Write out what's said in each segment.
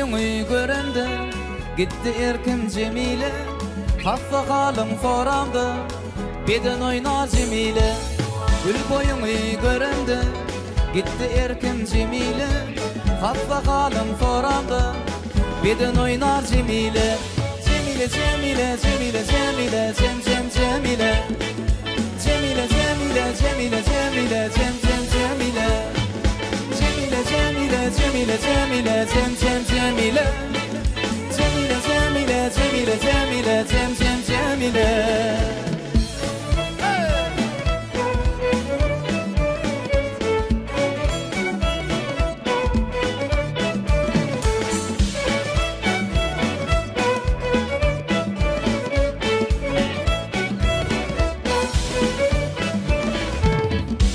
boyuňy görende gitti erkim Cemile. Haffa kalım foramda beden oynar Cemile. Gül boyuňy görende gitti erkim Cemile. Haffa kalım foramda beden oynar Cemile. Cemile, Cemile, Cemile, Cemile, Cem, Cem, Cemile. Cemile, Cemile, Cemile, Cemile, Cem, Cem, Cemile. Cemile, Cemile, Cemile, Cemile, Cem, Cem, Cemile. Cemile, Cemile, Cemile, Cemile, Cem, Cem, Cemile.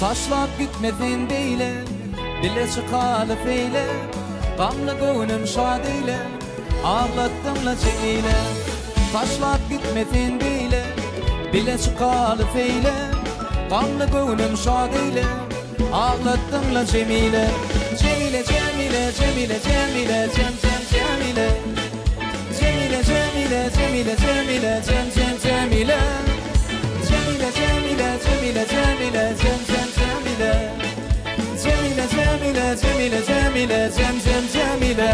Taşlap gitmedin beyle, bile çıkalı feyle. Gamlı gönlüm şad eyle, ağlattım la Cemile. Taşlap gitmedin beyle, bile çıkalı feyle. Gamlı gönlüm şad eyle, ağlattım la Cemile. Cemile, Cemile, Cemile, Cemile, Cem, Cem, Cemile. Cemile, Cemile, Cemile, Cemile, Cem, Cem, Cemile. Cemile, Cemile, Cemile, Cemile, Cem, Cem, Cemile. Cemile, Cemile, Cemile, Cemile, Cem, Cem, Cemile.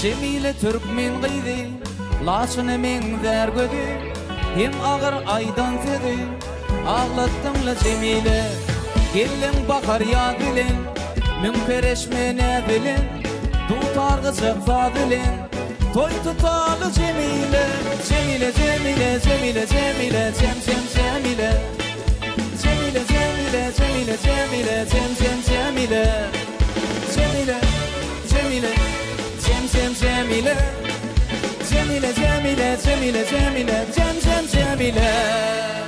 Cemile Türkmen gıydı, laçını men vergödü. Hem ağır aydan tedi, ağlattım la Cemile. Gelin bakar ya dilin, münkereşme ne bilin. Tutar gıcık fadilin, toy tutalı Cemile. Cemile, Cemile, Cemile, Cemile, Cem, Cem, Cemile. Cemile, Cemile, Cemile, Cemile, Cem, Cem, Cemile. Cemile, Cemile, Cem, Cem, Cemile. Cemile, Cemile, Cemile, Cemile, Cem, Cem, Cemile.